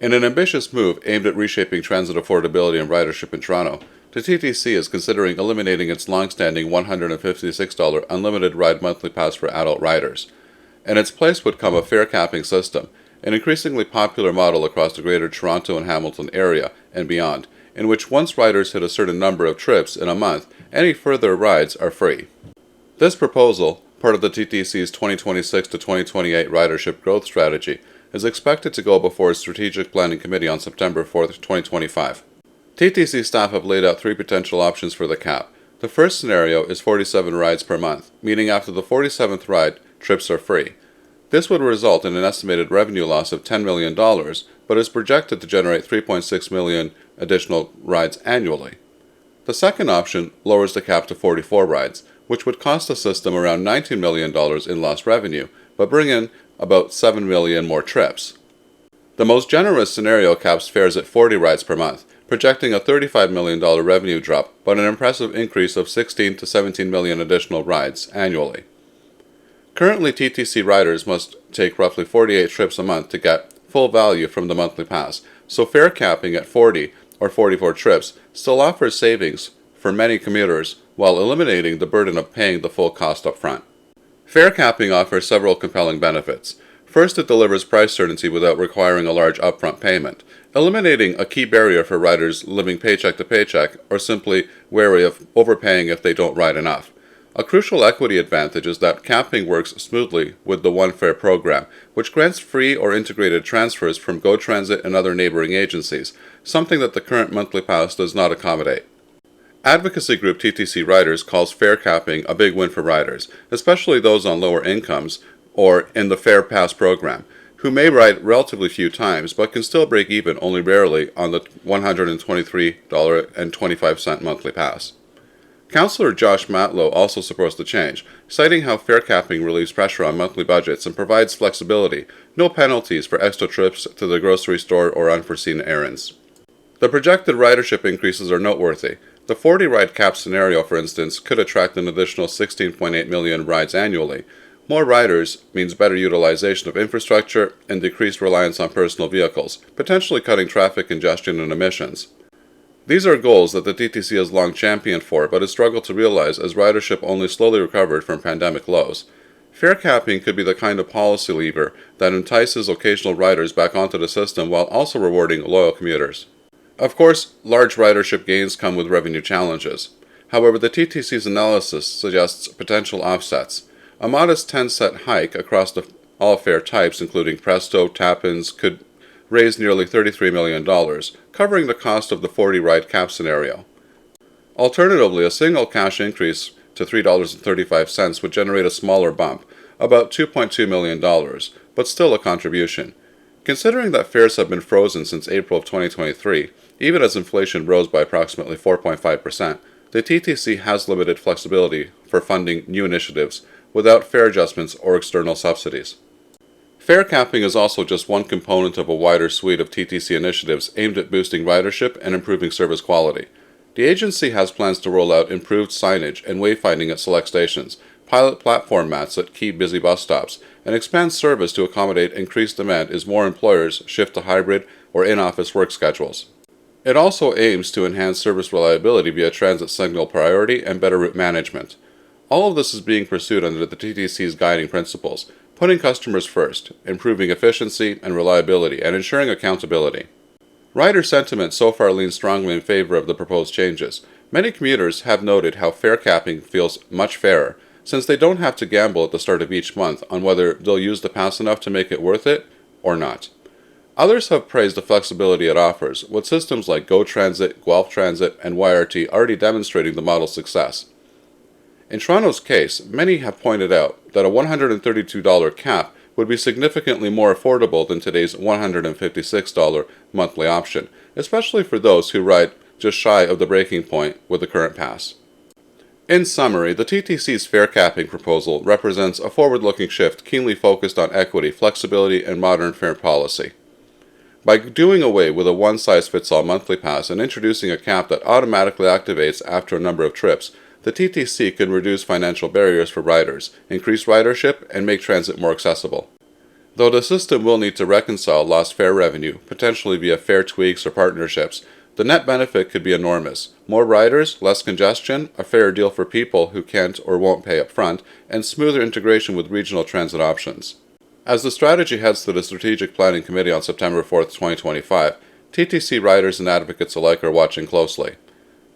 In an ambitious move aimed at reshaping transit affordability and ridership in Toronto, the TTC is considering eliminating its long-standing $156 unlimited ride monthly pass for adult riders. In its place would come a fare capping system, an increasingly popular model across the Greater Toronto and Hamilton area and beyond, in which once riders hit a certain number of trips in a month, any further rides are free. This proposal, part of the TTC's 2026 to 2028 ridership growth strategy, is expected to go before its Strategic Planning Committee on September 4, 2025. TTC staff have laid out three potential options for the cap. The first scenario is 47 rides per month, meaning after the 47th ride, trips are free. This would result in an estimated revenue loss of $10 million, but is projected to generate 3.6 million additional rides annually. The second option lowers the cap to 44 rides, which would cost the system around $19 million in lost revenue, but bring in about 7 million more trips. The most generous scenario caps fares at 40 rides per month, projecting a $35 million revenue drop, but an impressive increase of 16 to 17 million additional rides annually. Currently, TTC riders must take roughly 48 trips a month to get full value from the monthly pass, so fare capping at 40 or 44 trips still offers savings for many commuters while eliminating the burden of paying the full cost up front. Fare capping offers several compelling benefits. First, it delivers price certainty without requiring a large upfront payment, eliminating a key barrier for riders living paycheck to paycheck or simply wary of overpaying if they don't ride enough. A crucial equity advantage is that capping works smoothly with the One Fare program, which grants free or integrated transfers from GO Transit and other neighboring agencies, something that the current monthly pass does not accommodate. Advocacy group TTC Riders calls fare capping a big win for riders, especially those on lower incomes or in the Fare Pass program, who may ride relatively few times but can still break even only rarely on the $123.25 monthly pass. Councillor Josh Matlow also supports the change, citing how fare capping relieves pressure on monthly budgets and provides flexibility, no penalties for extra trips to the grocery store or unforeseen errands. The projected ridership increases are noteworthy. The 40-ride cap scenario, for instance, could attract an additional 16.8 million rides annually. More riders means better utilization of infrastructure and decreased reliance on personal vehicles, potentially cutting traffic congestion and emissions. These are goals that the TTC has long championed for, but has struggled to realize as ridership only slowly recovered from pandemic lows. Fare capping could be the kind of policy lever that entices occasional riders back onto the system while also rewarding loyal commuters. Of course, large ridership gains come with revenue challenges. However, the TTC's analysis suggests potential offsets. A modest 10-cent hike across all fare types, including PRESTO, tap-ins, could raise nearly $33 million, covering the cost of the 40-ride cap scenario. Alternatively, a single cash increase to $3.35 would generate a smaller bump, about $2.2 million, but still a contribution. Considering that fares have been frozen since April of 2023, even as inflation rose by approximately 4.5%, the TTC has limited flexibility for funding new initiatives without fare adjustments or external subsidies. Fare capping is also just one component of a wider suite of TTC initiatives aimed at boosting ridership and improving service quality. The agency has plans to roll out improved signage and wayfinding at select stations, pilot platform mats at key busy bus stops, and expand service to accommodate increased demand as more employers shift to hybrid or in-office work schedules. It also aims to enhance service reliability via transit signal priority and better route management. All of this is being pursued under the TTC's guiding principles, putting customers first, improving efficiency and reliability, and ensuring accountability. Rider sentiment so far leans strongly in favor of the proposed changes. Many commuters have noted how fare capping feels much fairer, since they don't have to gamble at the start of each month on whether they'll use the pass enough to make it worth it or not. Others have praised the flexibility it offers, with systems like GO Transit, Guelph Transit, and YRT already demonstrating the model's success. In Toronto's case, many have pointed out that a $132 cap would be significantly more affordable than today's $156 monthly option, especially for those who ride just shy of the breaking point with the current pass. In summary, the TTC's fare capping proposal represents a forward-looking shift keenly focused on equity, flexibility, and modern fare policy. By doing away with a one-size-fits-all monthly pass and introducing a cap that automatically activates after a number of trips, the TTC can reduce financial barriers for riders, increase ridership, and make transit more accessible. Though the system will need to reconcile lost fare revenue, potentially via fare tweaks or partnerships, the net benefit could be enormous. More riders, less congestion, a fairer deal for people who can't or won't pay up front, and smoother integration with regional transit options. As the strategy heads to the Strategic Planning Committee on September 4, 2025, TTC riders and advocates alike are watching closely.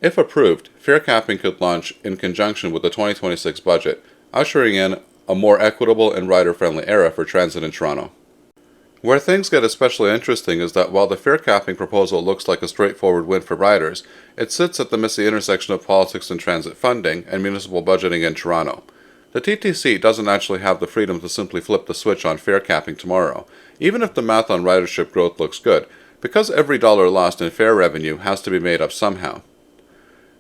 If approved, fare capping could launch in conjunction with the 2026 budget, ushering in a more equitable and rider-friendly era for transit in Toronto. Where things get especially interesting is that while the fare capping proposal looks like a straightforward win for riders, it sits at the messy intersection of politics and transit funding and municipal budgeting in Toronto. The TTC doesn't actually have the freedom to simply flip the switch on fare capping tomorrow, even if the math on ridership growth looks good, because every dollar lost in fare revenue has to be made up somehow.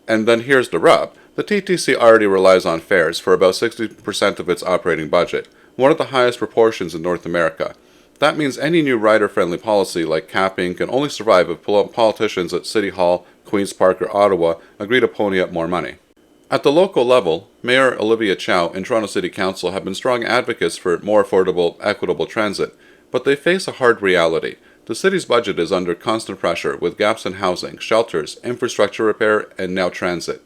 And then here's the rub. The TTC already relies on fares for about 60% of its operating budget, one of the highest proportions in North America. That means any new rider-friendly policy like capping can only survive if politicians at City Hall, Queen's Park, or Ottawa agree to pony up more money. At the local level, Mayor Olivia Chow and Toronto City Council have been strong advocates for more affordable, equitable transit, but they face a hard reality. The city's budget is under constant pressure, with gaps in housing, shelters, infrastructure repair, and now transit.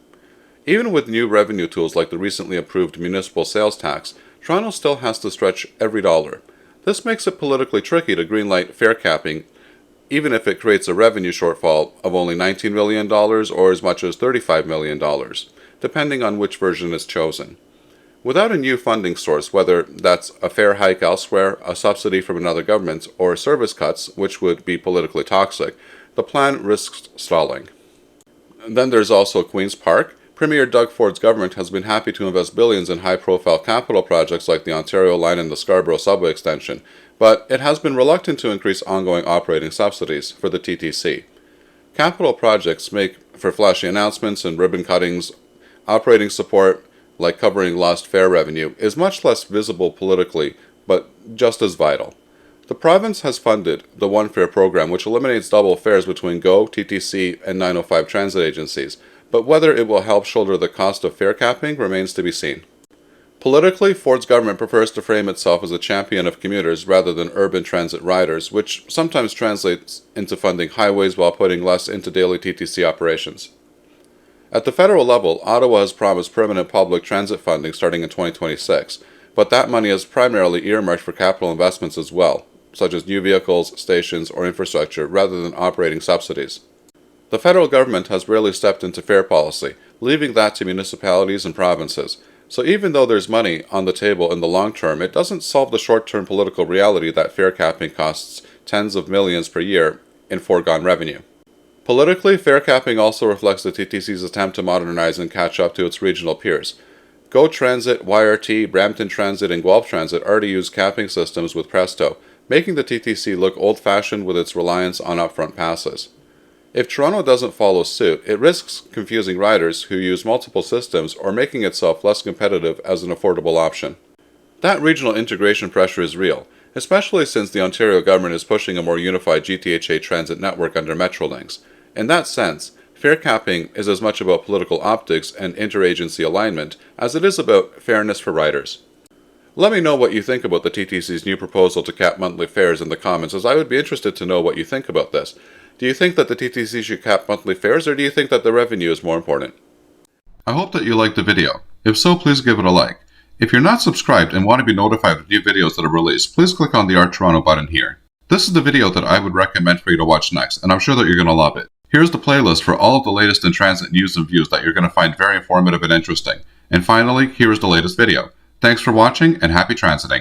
Even with new revenue tools like the recently approved municipal sales tax, Toronto still has to stretch every dollar. This makes it politically tricky to greenlight fare capping, even if it creates a revenue shortfall of only $19 million or as much as $35 million, depending on which version is chosen. Without a new funding source, whether that's a fare hike elsewhere, a subsidy from another government, or service cuts, which would be politically toxic, the plan risks stalling. Then there's also Queen's Park. Premier Doug Ford's government has been happy to invest billions in high-profile capital projects like the Ontario Line and the Scarborough subway extension, but it has been reluctant to increase ongoing operating subsidies for the TTC. Capital projects make for flashy announcements and ribbon cuttings. Operating support, like covering lost fare revenue, is much less visible politically, but just as vital. The province has funded the One Fare program, which eliminates double fares between GO, TTC, and 905 transit agencies, but whether it will help shoulder the cost of fare capping remains to be seen. Politically, Ford's government prefers to frame itself as a champion of commuters rather than urban transit riders, which sometimes translates into funding highways while putting less into daily TTC operations. At the federal level, Ottawa has promised permanent public transit funding starting in 2026, but that money is primarily earmarked for capital investments as well, such as new vehicles, stations, or infrastructure, rather than operating subsidies. The federal government has rarely stepped into fare policy, leaving that to municipalities and provinces. So even though there's money on the table in the long term, it doesn't solve the short-term political reality that fare capping costs tens of millions per year in foregone revenue. Politically, fare capping also reflects the TTC's attempt to modernize and catch up to its regional peers. GO Transit, YRT, Brampton Transit, and Guelph Transit already use capping systems with PRESTO, making the TTC look old-fashioned with its reliance on upfront passes. If Toronto doesn't follow suit, it risks confusing riders who use multiple systems or making itself less competitive as an affordable option. That regional integration pressure is real, especially since the Ontario government is pushing a more unified GTHA transit network under Metrolinx. In that sense, fare capping is as much about political optics and interagency alignment as it is about fairness for riders. Let me know what you think about the TTC's new proposal to cap monthly fares in the comments, as I would be interested to know what you think about this. Do you think that the TTC should cap monthly fares, or do you think that the revenue is more important? I hope that you liked the video. If so, please give it a like. If you're not subscribed and want to be notified of new videos that are released, please click on the Art Toronto button here. This is the video that I would recommend for you to watch next, and I'm sure that you're going to love it. Here's the playlist for all of the latest in transit news and views that you're going to find very informative and interesting. And finally, here is the latest video. Thanks for watching, and happy transiting.